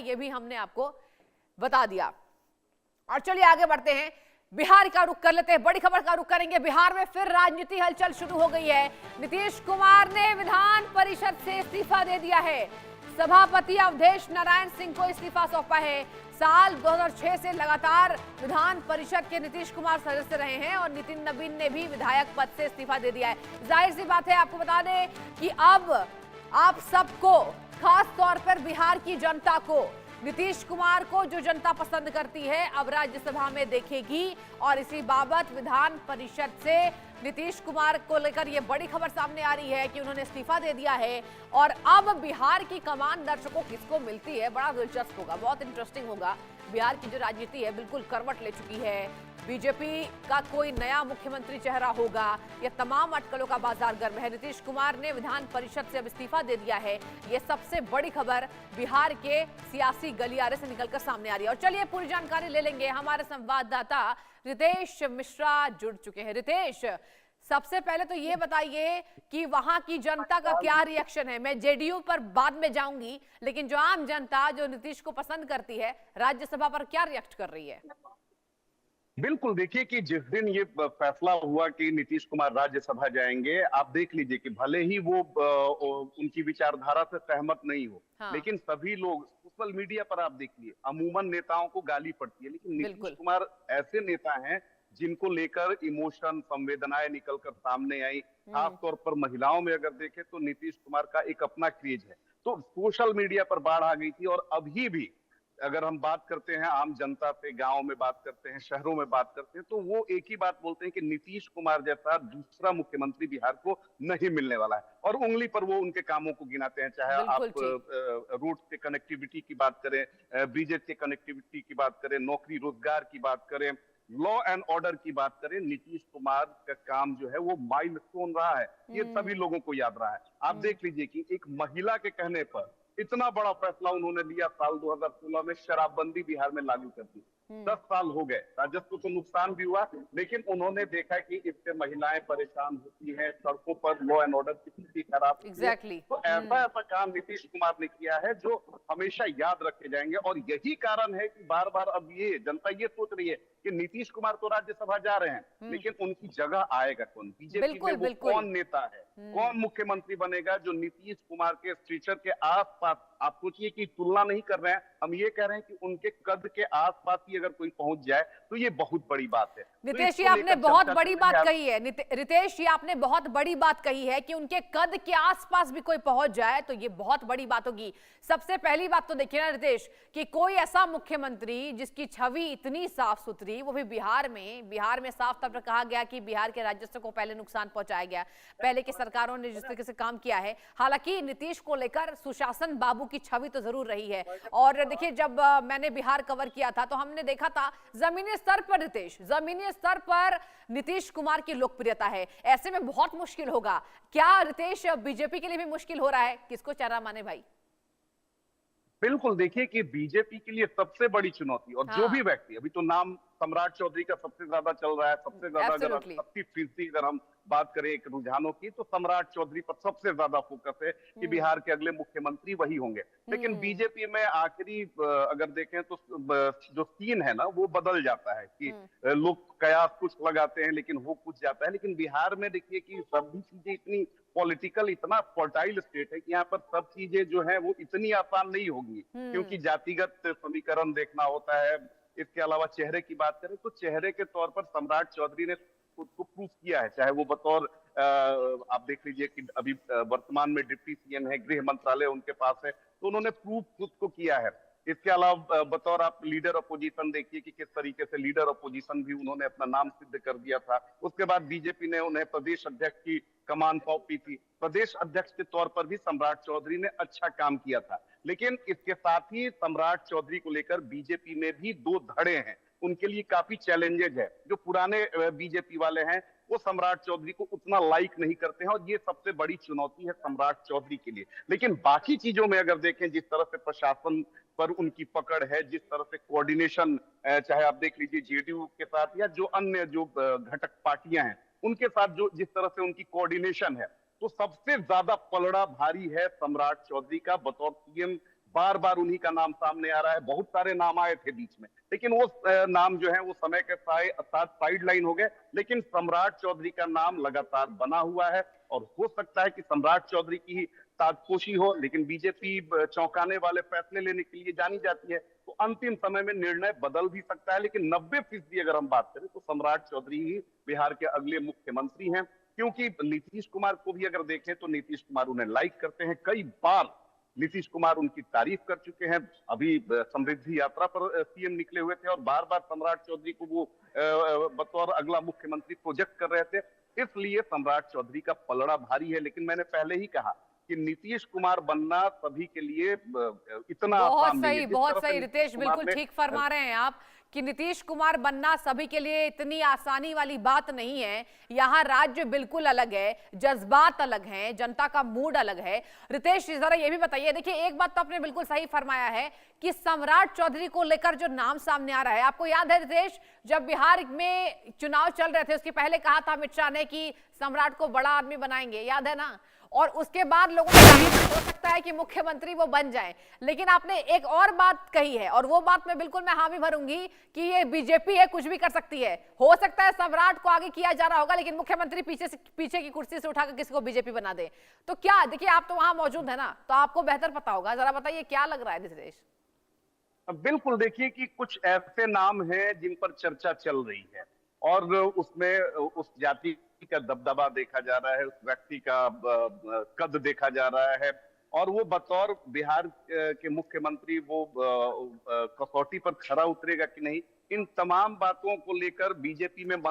ये भी हमने आपको बता दिया। और चलिए आगे बढ़ते हैं, बिहार का रुख कर लेते हैं, बड़ी खबर का रुख करेंगे। बिहार में फिर राजनीति हलचल शुरू हो गई है। नीतीश कुमार ने विधान परिषद से इस्तीफा दे दिया है। सभापति अवधेश नारायण सिंह को इस्तीफा सौंपा है। साल 2006 से लगातार विधान परिषद के नीतीश कुमार सदस्य रहे हैं और नितिन नवीन ने भी विधायक पद से इस्तीफा दे दिया है। जाहिर सी बात है, आपको बता दें कि अब आप सबको, खास तौर पर बिहार की जनता को, नीतीश कुमार को जो जनता पसंद करती है अब राज्यसभा में देखेगी। और इसी बाबत विधान परिषद से नीतीश कुमार को लेकर यह बड़ी खबर सामने आ रही है कि उन्होंने इस्तीफा दे दिया है। और अब बिहार की कमान दर्शकों किसको मिलती है, बड़ा दिलचस्प होगा, बहुत इंटरेस्टिंग होगा। बिहार की जो राजनीति है बिल्कुल करवट ले चुकी है। बीजेपी का कोई नया मुख्यमंत्री चेहरा होगा, यह तमाम अटकलों का बाजार गर्म है। नीतीश कुमार ने विधान परिषद से अब इस्तीफा दे दिया है। यह सबसे बड़ी खबर बिहार के सियासी गलियारे से निकलकर सामने आ रही है। और चलिए पूरी जानकारी ले लेंगे, हमारे संवाददाता रितेश मिश्रा जुड़ चुके हैं। रितेश, सबसे पहले तो ये बताइए कि वहां की जनता का क्या रिएक्शन है। मैं जेडीयू पर बाद में जाऊंगी, लेकिन जो आम जनता जो नीतीश को पसंद करती है, राज्यसभा पर क्या रिएक्ट कर रही है? बिल्कुल, देखिए कि जिस दिन ये फैसला हुआ कि नीतीश कुमार राज्यसभा जाएंगे, आप देख लीजिए कि भले ही वो उनकी विचारधारा से सहमत नहीं हो, हाँ। लेकिन सभी लोग सोशल मीडिया पर आप देखिए अमूमन नेताओं को गाली पड़ती है, लेकिन नीतीश कुमार ऐसे नेता हैं जिनको लेकर इमोशन, संवेदनाएं निकलकर सामने आई। खास तौर पर महिलाओं में अगर देखें तो नीतीश कुमार का एक अपना क्रेज है। तो सोशल मीडिया पर बाढ़ आ गई थी। और अभी भी अगर हम बात करते हैं आम जनता से, गांव में बात करते हैं, शहरों में बात करते हैं, तो वो एक ही बात बोलते हैं कि नीतीश कुमार जैसा दूसरा मुख्यमंत्री बिहार को नहीं मिलने वाला है। और उंगली पर वो उनके कामों को गिनाते हैं, चाहे आप रोड के कनेक्टिविटी की बात करें, ब्रिजेज के कनेक्टिविटी की बात करें, नौकरी रोजगार की बात करें, लॉ एंड ऑर्डर की बात करें। नीतीश कुमार का काम जो है वो माइलस्टोन रहा है, ये सभी लोगों को याद रहा है। आप देख लीजिए कि एक महिला के कहने पर इतना बड़ा फैसला उन्होंने लिया। साल 2016 में शराबबंदी बिहार में लागू कर दी। 10 साल हो गए, राजस्व को नुकसान भी हुआ, लेकिन उन्होंने देखा कि इससे महिलाएं परेशान होती हैं, सड़कों पर लॉ एंड ऑर्डर की स्थिति खराब होती है। तो ऐसा काम नीतीश कुमार ने किया है जो हमेशा याद रखे जाएंगे। और यही कारण है कि बार बार अब ये जनता ये सोच रही है कि नीतीश कुमार तो राज्यसभा जा रहे हैं, लेकिन उनकी जगह आएगा कौन? बीजेपी में वो कौन नेता है, कौन मुख्यमंत्री बनेगा जो नीतीश कुमार के स्ट्रक्चर के आसपास, आप सोचिए कि तुलना नहीं कर रहे हैं, हम ये कह रहे हैं कि उनके कद के आसपास ही अगर कोई पहुंच जाए तो ये बहुत बड़ी बात है। नितेश, ये आपने बहुत बड़ी बात कही है। रितेश, ये आपने बहुत बड़ी बात कही है कि उनके कद के आसपास भी कोई पहुंच जाए तो ये बहुत बड़ी बात होगी। सबसे पहली बात तो देखिए ना रितेश, कि कोई ऐसा मुख्यमंत्री जिसकी छवि इतनी साफ सुथरी, वो भी बिहार में साफ तौर पर कहा गया कि बिहार के राजस्व को पहले नुकसान पहुंचाया गया, पहले की सरकारों ने जिस तरीके से काम किया है। हालांकि नीतीश को लेकर सुशासन बाबू की छवि तो जरूर रही है। और देखिए, जब मैंने बिहार कवर किया था तो हमने देखा था जमीनी स्तर पर रितेश, जमीनी स्तर पर नीतीश कुमार की लोकप्रियता है। ऐसे में बहुत मुश्किल होगा। क्या रितेश बीजेपी के लिए भी मुश्किल हो रहा है? किसको चेहरा माने भाई? बिल्कुल, देखिए कि बीजेपी के लिए सबसे बड़ी चुनौती, और जो भी व्यक्ति, अभी तो नाम सम्राट चौधरी का सबसे ज्यादा चल रहा है, सबसे ज्यादा अगर 80% अगर हम बात करें एक रुझानों की, तो सम्राट चौधरी पर सबसे ज्यादा फोकस है कि बिहार के अगले मुख्यमंत्री वही होंगे। लेकिन बीजेपी में आखिरी अगर देखें तो जो सीन है ना वो बदल जाता है कि लोग कयास कुछ लगाते हैं लेकिन हो कुछ जाता है। लेकिन बिहार में देखिए कि सभी चीजें इतनी पॉलिटिकल, इतना फर्टाइल स्टेट है कि यहाँ पर सब चीजें जो है वो इतनी आसान नहीं होगी, क्योंकि जातिगत समीकरण देखना होता है। इसके अलावा चेहरे की बात करें तो चेहरे के तौर पर सम्राट चौधरी ने खुद को प्रूव किया है, चाहे वो बतौर आप देख लीजिए कि अभी वर्तमान में डिप्टी सीएम है, गृह मंत्रालय उनके पास है, तो उन्होंने प्रूव खुद को किया है। इसके अलावा बतौर आप लीडर अपोजिशन देखिए कि किस तरीके से लीडर अपोजिशन भी उन्होंने अपना नाम सिद्ध कर दिया था। उसके बाद बीजेपी ने उन्हें प्रदेश अध्यक्ष की कमान सौंपी थी। प्रदेश अध्यक्ष के तौर पर भी सम्राट चौधरी ने अच्छा काम किया था। लेकिन इसके साथ ही सम्राट चौधरी को लेकर बीजेपी में भी दो धड़े हैं, उनके लिए काफी चैलेंजेज है। जो पुराने बीजेपी वाले हैं वो सम्राट चौधरी को उतना लाइक नहीं करते हैं, और ये सबसे बड़ी चुनौती है सम्राट चौधरी के लिए। लेकिन बाकी चीजों में अगर देखें, जिस तरह से प्रशासन पर उनकी पकड़ है, जिस तरह से कोऑर्डिनेशन, चाहे आप देख लीजिए जेडीयू के साथ या जो अन्य जो घटक पार्टियां हैं उनके साथ जो जिस तरह से उनकी कोऑर्डिनेशन है, तो सबसे ज्यादा पलड़ा भारी है सम्राट चौधरी का बतौर सीएम बार बार उन्हीं का नाम सामने आ रहा है। बहुत सारे नाम आए थे बीच में, लेकिन वो नाम जो है वो समय के साथ साइडलाइन हो गए। लेकिन सम्राट चौधरी का नाम लगातार बना हुआ है, और हो सकता है कि सम्राट चौधरी की ही ताजपोशी हो, लेकिन बीजेपी चौंकाने वाले फैसले लेने के लिए जानी जाती है, तो अंतिम समय में निर्णय बदल भी सकता है। लेकिन 90% अगर हम बात करें तो सम्राट चौधरी ही बिहार के अगले मुख्यमंत्री हैं, क्योंकि नीतीश कुमार को भी अगर देखें तो नीतीश कुमार उन्हें लाइक करते हैं। कई बार नीतीश कुमार उनकी तारीफ कर चुके हैं। अभी समृद्धि यात्रा पर सीएम निकले हुए थे और बार बार सम्राट चौधरी को वो बतौर अगला मुख्यमंत्री प्रोजेक्ट कर रहे थे। इसलिए सम्राट चौधरी का पलड़ा भारी है। लेकिन मैंने पहले ही कहा कि नीतीश कुमार बनना सभी के लिए इतना आसान नहीं है। बहुत सही रितेश, बिल्कुल ठीक फरमा रहे हैं आप कि नीतीश कुमार बनना सभी के लिए इतनी आसानी वाली बात नहीं है। यहाँ राज्य बिल्कुल अलग है, जज्बात अलग हैं, जनता का मूड अलग है। रितेश जरा ये भी बताइए, देखिए एक बात तो आपने बिल्कुल सही फरमाया है कि सम्राट चौधरी को लेकर जो नाम सामने आ रहा है, आपको याद है रितेश, जब बिहार में चुनाव चल रहे थे उसके पहले कहा था अमित शाह ने कि सम्राट को बड़ा आदमी बनाएंगे, याद है ना? और उसके बाद लोगों ने कहा हो सकता है कि मुख्यमंत्री वो बन जाए। लेकिन आपने एक और बात कही है, और वो बात मैं बिल्कुल हामी भरूंगी कि ये बीजेपी है, कुछ भी कर सकती है। हो सकता है सम्राट को आगे किया जा रहा होगा, लेकिन मुख्यमंत्री पीछे की कुर्सी से उठाकर किसी को बीजेपी बना दे। तो क्या, देखिए आप तो वहां मौजूद है ना, तो आपको बेहतर पता होगा, जरा बताइए क्या लग रहा है दिनेश? बिल्कुल, देखिए कि कुछ ऐसे नाम हैं जिन पर चर्चा चल रही है, और उसमें उस जाति का दबदबा देखा जा रहा है, उस व्यक्ति का कद देखा जा रहा है, और वो बतौर बिहार के मुख्यमंत्री वो कसौटी पर खरा उतरेगा कि नहीं, इन तमाम बातों को लेकर बीजेपी में